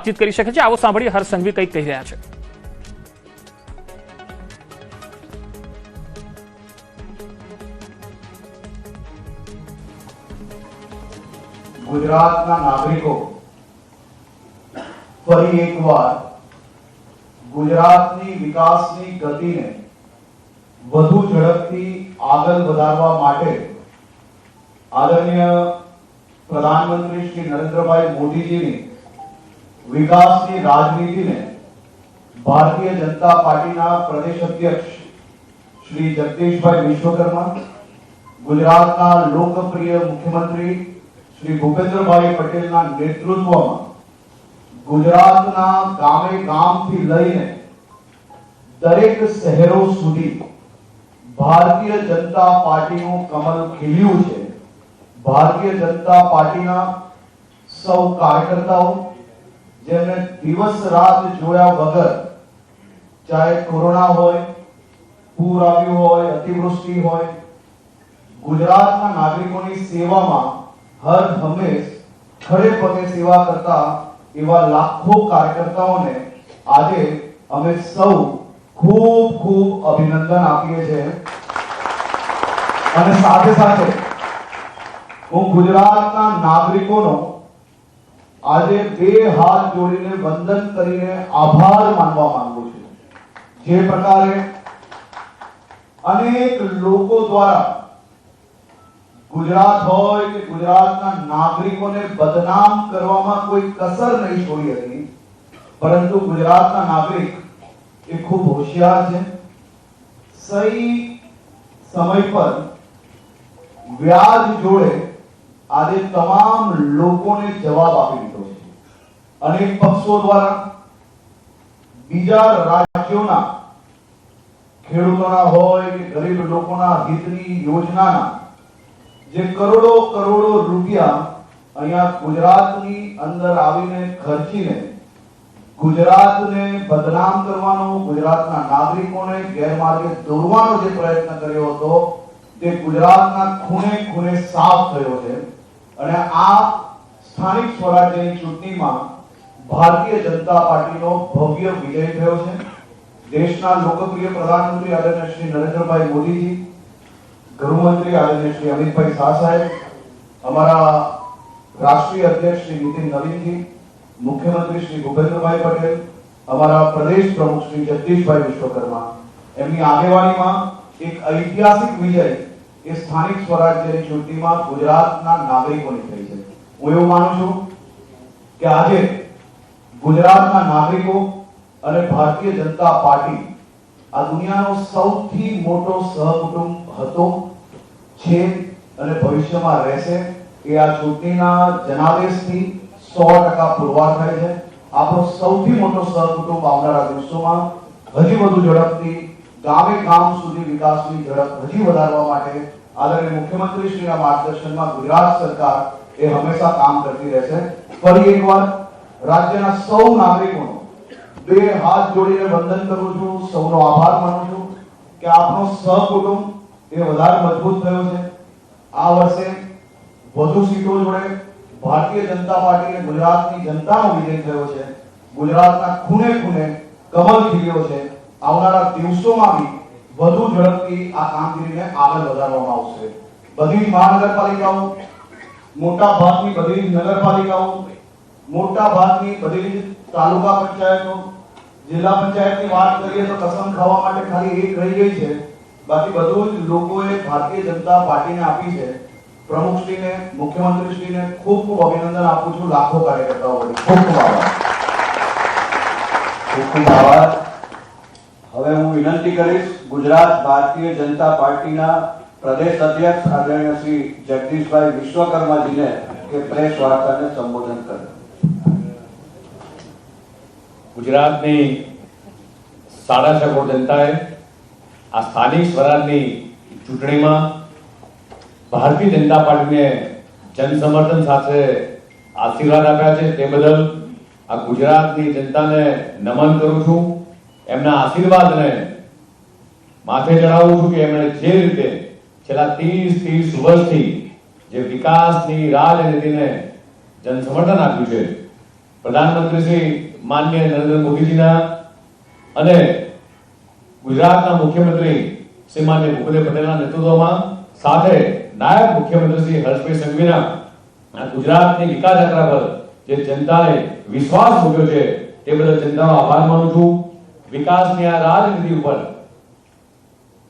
વાતચીત કરી શકે છે। આવો સાંભળીએ હર્ષ સંઘવી કંઈક કહી રહ્યા છે। ગુજરાતના નાગરિકો ફરી એકવાર ગુજરાતની વિકાસની ગતિને વધુ ઝડપથી આગળ વધારવા માટે આદરણીય પ્રધાનમંત્રી શ્રી નરેન્દ્રભાઈ મોદીજીની વિકાસની રાજનીતિને ભારતીય જનતા પાર્ટીના પ્રદેશ અધ્યક્ષ શ્રી જગદીશભાઈ વિશ્વકર્મા, ગુજરાતના લોકપ્રિય મુખ્યમંત્રી श्री भूपेन्द्रभाई पटेलना नेतृत्वમાં ગુજરાતના ગામે ગામથી લઈને દરેક શહેરો સુધી ભારતીય જનતા પાર્ટીનું કમળ ખીલ્યું છે। ભારતીય જનતા પાર્ટીના સૌ કાર્યકર્તાઓ જેમને દિવસ રાત જોયા વગર, ચાહે કોરોના હોય, પૂર આવ્યું હોય, અતિવૃષ્ટિ હોય, ગુજરાતના નાગરિકોની સેવામાં हर हमेश खड़े पगे सेवा करता एवा लाखों कार्यकर्ताओं ने आजे हमें सौ खूब खूब अभिनंदन आपीए छे। અને સાથે સાથે હું ગુજરાતના નાગરિકોનો આજે બે હાથ જોડીને વંદન કરીને આભાર માનવા માંગુ છું। જે પ્રકારે અનેક લોકો દ્વારા गुजरात होय के गुजरातना नागरिकोने बदनाम करवामां कोई कसर नहीं छोड़ी हती, परंतु गुजरातना नागरिक ए खूब होशियार छे। सही समय पर व्याज जोड़े आज तमाम लोकोने जवाब आपी दीधो छे। अनेक पक्षों द्वारा बीजा राज्योना खेडूतोना होय के गरीब लोकोना हितनी योजनाना जे करोड़ो करोड़ो रुपया अहींया गुजरातनी अंदर आवीने खर्चीने गुजरातने बदनाम करवानो, गुजरातना नागरिकोने गैरमार्गे दોરવાનો જે પ્રયત્ન કર્યો હતો તે ગુજરાતના ખૂણે ખૂણે સાફ થયો છે। અને આ સ્થાનિક સ્વરાજ્યની ચૂંટણીમાં ભારતીય જનતા પાર્ટીનો ભવ્ય વિજય થયો છે। દેશના લોકપ્રિય પ્રધાનમંત્રી આદરણીય શ્રી નરેન્દ્રભાઈ મોદીજી, गृहमंत्री आदरणीय श्री अमित भाई शाह साहेब, हमारा राष्ट्रीय अध्यक्ष श्री नितिन नवीन जी, मुख्यमंत्री श्री भूपेन्द्र भाई पटेल, हमारा प्रदेश प्रमुख श्री जगदीश भाई विश्वकर्मा, एमनी आगेवानीमां एक ऐतिहासिक विजय ए स्थानिक स्वराज्यनी चूंटणीमां गुजरातना नागरिकोनी थई छे। हुं एवुं मानुं छुं के आजे गुजरातना नागरिको अने भारतीय जनता पार्टी आ दुनियानो सौथी मोटो सहकुटुंब હતો, છે અને ભવિષ્યમાં રહેશે। એ આ ચૂંટણીના જનાદેશથી 100% પુરવાર થાય છે। આપણો સૌથી મોટો સહકુટુંબ આવનારા દિવસોમાં હજી વધુ ઝડપથી ગામે ગામ સુધી વિકાસની ઝડપ હજી વધારવા માટે આદરણીય મુખ્યમંત્રીશ્રીના માર્ગદર્શનમાં ગુજરાત સરકાર એ હંમેશા કામ કરતી રહેશે। ફરી એકવાર રાજ્યના સૌ નાગરિકોનો બે હાથ જોડીને વંદન કરું છું, સૌનો આભાર માનું છું કે આપણો સહકુટુંબ એ વધારે મજબૂત થયો છે। આ વર્ષે વધુ સીટો જોડે ભારતીય જનતા પાર્ટીને ગુજરાતની જનતાનો વિજય થયો છે। ગુજરાતના ખૂણે ખૂણે કમળ ખીલ્યો છે। આવનારા દિવસોમાં બી વધુ ઝડપથી આ કામગીરીને આગળ વધારવામાં આવશે। બધી મહાનગરપાલિકાઓ, મોટા ભાગની બધી નગરપાલિકાઓ, મોટા ભાગની બધી તાલુકા પંચાયતો, જિલ્લા પંચાયતની વાત કરીએ તો કસમ ખાવા માટે ખાલી એક રહી ગઈ છે। बाकी બધું જ લોકોએ ભારતીય જનતા પાર્ટીને આપી છે। પ્રમુખશ્રીને, મુખ્યમંત્રીશ્રીને ખૂબ ખૂબ અભિનંદન આપું છું। લાખો કાર્યકર્તાઓ વતી ખૂબ ખૂબ આભાર। ખૂબ ખૂબ આભાર। હવે હું વિનંતી કરીશ ગુજરાત ભારતીય જનતા પાર્ટીના પ્રદેશ અધ્યક્ષ આદરણીય શ્રી જગદીશભાઈ વિશ્વકર્માજીને કે પ્રેસ વાર્તાને સંબોધન કરે। ગુજરાતની 6.5 કરોડ જનતાએ आ स्थानिक स्वराजनी चूंटणीमां भारतीय जनता पार्टीने जनसमर्थन साथे आशीर्वाद आप्या छे। ते बदल आ गुजरातनी जनताने नमन करूं छुं। एमना आशीर्वादने माथे चढ़ावुं छुं के एमणे जे रीते छेल्ला 30 वर्षथी जे विकासनी રાજનીતિને जनसमर्थन आप्युं छे પ્રધાનમંત્રી શ્રી માનનીય નરેન્દ્ર મોદીજીના અને ગુજરાતના મુખ્યમંત્રી શ્રી માનનીય ભૂપેન્દ્ર પટેલના નેતૃત્વમાં સાથે નાયબ મુખ્યમંત્રી શ્રી હર્ષભાઈ સંઘવીના ગુજરાતની વિકાસ યાત્રા પર જે જનતાએ વિશ્વાસ મૂક્યો છે તે બદલ જનતાનો આભાર માનું છું. વિકાસની આ રાજનીતિ ઉપર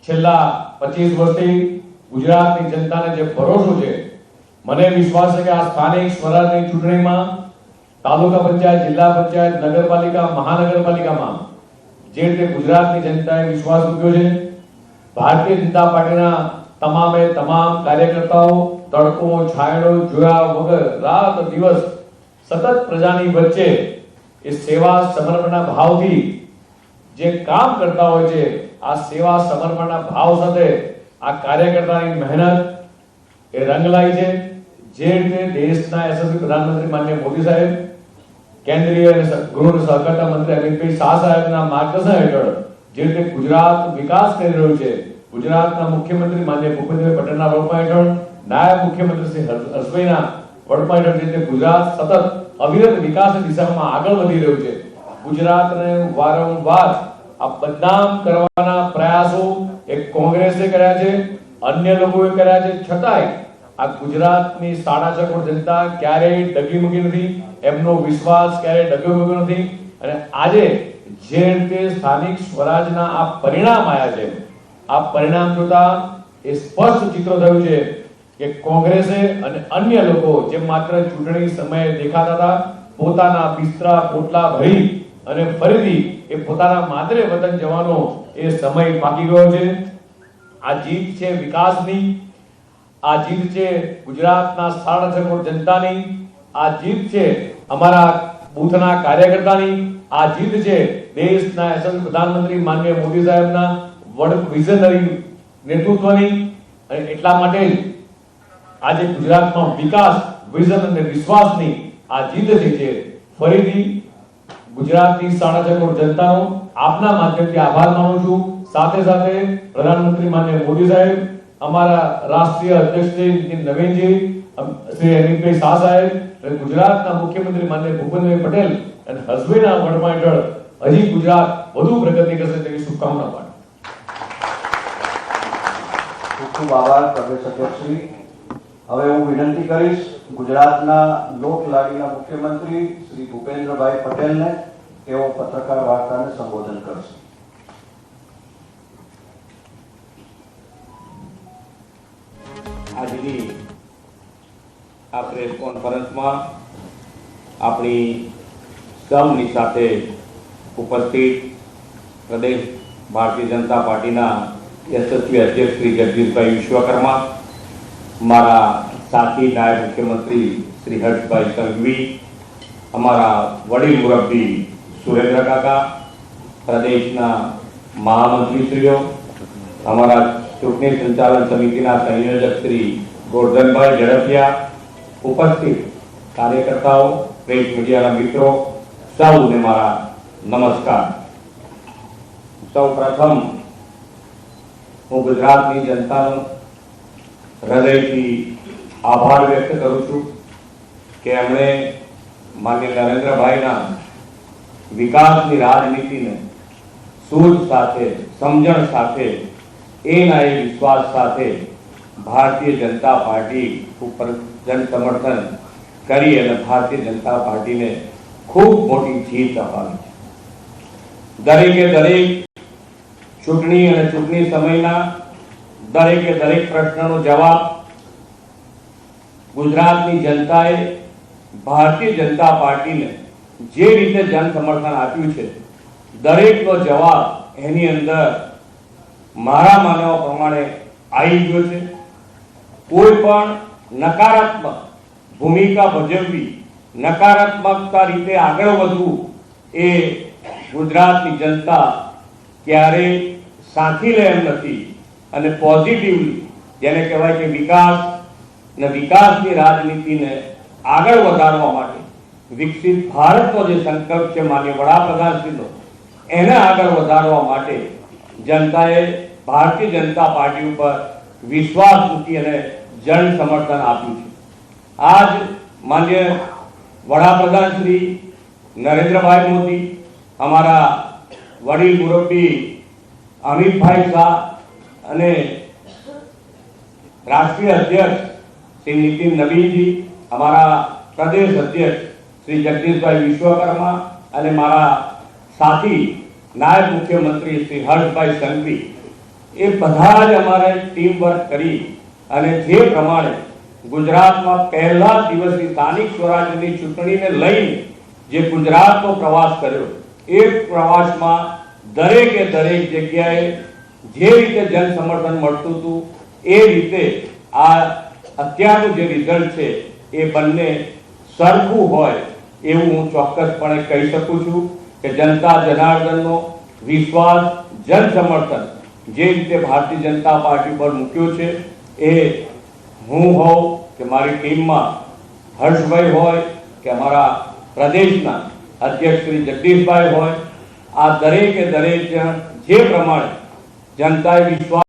છેલ્લા 25 વર્ષથી ગુજરાતની જનતાને જે ભરોસો છે, મને વિશ્વાસ છે કે આ સ્થાનિક સ્વરાજની ચૂંટણીમાં તાલુકા પંચાયત, જિલ્લા પંચાયત, નગરપાલિકા, મહાનગરપાલિકામાં જે રીતે ગુજરાતની જનતાએ વિશ્વાસ મૂક્યો છે, ભારતીય જનતા પાર્ટીના તમામે તમામ કાર્યકર્તાઓ તડકો છાંયડો જોયા વગર રાત દિવસ સતત પ્રજાની વચ્ચે એ સેવા સમર્પણના ભાવથી જે કામ કરતા હોય છે, આ સેવા સમર્પણના ભાવ સાથે આ કાર્યકર્તાની મહેનત એ રંગ લાવી છે. જે રીતે દેશના યશસ્વી પ્રધાનમંત્રી માનનીય મોદી સાહેબ, કેન્દ્રીય ગૃહ અને સહકારિતા મંત્રી અમિતભાઈ શાહ સાહેબના માર્ગદર્શન હેઠળ જે રીતે ગુજરાત વિકાસ કરી રહ્યું છે, ગુજરાતના મુખ્યમંત્રી માનનીય ભૂપેન્દ્ર પટેલના વડપણ હેઠળ, નાયબ મુખ્યમંત્રી શ્રી હર્ષભાઈના વડપણ હેઠળ જે રીતે ગુજરાત સતત અવિરત વિકાસની દિશામાં આગળ વધી રહ્યું છે. ગુજરાતને વારંવાર આ બદનામ કરવાના પ્રયાસો એક કોંગ્રેસે કર્યા છે, અન્ય લોકોએ કર્યા છે, છતાંય આ ગુજરાતની 6.5 કરોડ જનતા ક્યારેય ડગી મૂકી નથી, એમનો વિશ્વાસ ક્યારેય ડગ્યો મૂક્યો નથી. અને આજે જે રીતે સ્થાનિક સ્વરાજના આ પરિણામ આવ્યા છે, આ પરિણામ જોતા એ સ્પષ્ટ ચિત્ર થયું છે કે કોંગ્રેસે અને અન્ય લોકો જે માત્ર ચૂંટણી સમયે દેખાતા હતા, પોતાના બિસ્તરા પોટલા ભરી અને ફરીથી એ પોતાના માદરે વતન જવાનો એ સમય પાકી ગયો છે. આ જીત છે વિકાસની, આ જીત છે ગુજરાતના 6.5 કરોડ જનતાની, આ જીત છે અમારા બૂથના કાર્યકર્તાની, આ જીત છે દેશના યશસ્વી પ્રધાનમંત્રી માનનીય મોદી સાહેબના વિઝનરી નેતૃત્વની. અને એટલા માટે જ આજે ગુજરાતમાં વિકાસ, વિઝન અને વિશ્વાસની આ જીત છે. ફરીથી ગુજરાતની 6.5 કરોડ જનતાનો આપના માધ્યમથી આભાર માનું છું. સાથે સાથે પ્રધાનમંત્રી માનનીય મોદી સાહેબ, અમારા રાષ્ટ્રીય અધ્યક્ષ શ્રી નવીનજી, શ્રી અમિતભાઈ શાહ સાહેબ અને ગુજરાતના મુખ્યમંત્રી માનનીય ભૂપેન્દ્રભાઈ પટેલ અને હર્ષભાઈના વડપણ હેઠળ હજી ગુજરાત વધુ પ્રગતિ કરશે તેવી શુભકામના પાઠવું. ખૂબ ખૂબ આભાર પ્રદેશ અધ્યક્ષશ્રી. હવે હું વિનંતી કરીશ ગુજરાતના લોકલાડીના મુખ્યમંત્રી શ્રી ભૂપેન્દ્રભાઈ પટેલને, તેઓ પત્રકાર વાર્તાને સંબોધન કરશે. આજની આ પ્રેસ કોન્ફરન્સમાં આપણી સૌની સાથે ઉપસ્થિત પ્રદેશ ભારતીય જનતા પાર્ટીના યશસ્વી અધ્યક્ષ શ્રી જગદીશભાઈ વિશ્વકર્મા, મારા સાથી નાયબ મુખ્યમંત્રી શ્રી હર્ષભાઈ સંઘવી, અમારા વડીલ મુરબ્બી સુરેન્દ્ર કાકા, પ્રદેશના મહામંત્રીશ્રીઓ, અમારા ચૂંટણી સંચાલન સમિતિના સંયોજક શ્રી ગોરધનભાઈ ઝડફિયા, ઉપસ્થિત કાર્યકર્તાઓ, પ્રેસ મીડિયાના મિત્રો, સૌને મારા નમસ્કાર. સૌ પ્રથમ હું ગુજરાતની જનતાનો હૃદયથી આભાર વ્યક્ત કરું છું કે એમણે માનનીય નરેન્દ્રભાઈના વિકાસની રાજનીતિને સૂઝ સાથે, સમજણ સાથે, એના એ વિશ્વાસ સાથે ભારતીય જનતા પાર્ટી ઉપર જન સમર્થન કરી અને ભારતીય જનતા પાર્ટીને ખૂબ મોટી જીત અપાવી છે. દરેકે દરેક ચૂંટણી અને ચૂંટણી સમયના દરેકે દરેક પ્રશ્નનો જવાબ ગુજરાતની જનતાએ ભારતીય જનતા પાર્ટીને જે રીતે જન સમર્થન આપ્યું છે, દરેકનો જવાબ એની અંદર મારા માનવા પ્રમાણે આવી ગયો છે. કોઈ પણ નકારાત્મક ભૂમિકા ભજવવી, નકારાત્મકતા રીતે આગળ વધવું એ ગુજરાતની જનતા ક્યારેય સાથી લે એમ નથી. અને પોઝિટિવલી, જેને કહેવાય કે વિકાસ અને વિકાસની રાજનીતિને આગળ વધારવા માટે, વિકસિત ભારતનો જે સંકલ્પ છે માનનીય વડાપ્રધાનશ્રીનો, એને આગળ વધારવા માટે જનતાએ ભારતીય જનતા પાર્ટી ઉપર વિશ્વાસ મૂકી અને જન સમર્થન આપ્યું છે. આજ માનનીય વડાપ્રધાનશ્રી નરેન્દ્રભાઈ મોદી, અમારા વડીલ મુરબ્બી અમિતભાઈ શાહ અને રાષ્ટ્રીય અધ્યક્ષ શ્રી નીતિન નવીનજી, અમારા પ્રદેશ અધ્યક્ષ શ્રી જગદીશભાઈ વિશ્વકર્મા અને મારા સાથી નાયબ મુખ્યમંત્રી શ્રી હર્ષભાઈ સંઘવી, એ બધા જ અમારે ટીમ વર્ક કરી અને જે પ્રમાણે ગુજરાતમાં પહેલા દિવસની સ્થાનિક સ્વરાજ્યની ચૂંટણીને લઈને જે ગુજરાતનો પ્રવાસ કર્યો, એ પ્રવાસમાં દરેકે દરેક જગ્યાએ જે રીતે જન સમર્થન મળતું હતું એ રીતે આ અત્યારનું જે રિઝલ્ટ છે એ બંને સરખું હોય એવું હું ચોક્કસપણે કહી શકું છું કે જનતા જનાર્દનનો વિશ્વાસ, જન સમર્થન જે રીતે ભારતીય જનતા પાર્ટી પર મૂક્યું છે, એ હું હોઉં કે મારી ટીમમાં હર્ષભાઈ હોય કે અમારા પ્રદેશના અધ્યક્ષ શ્રી જગદીશભાઈ હોય, આ દરેકે દરેક જણ જે પ્રમાણે જનતાએ વિશ્વાસ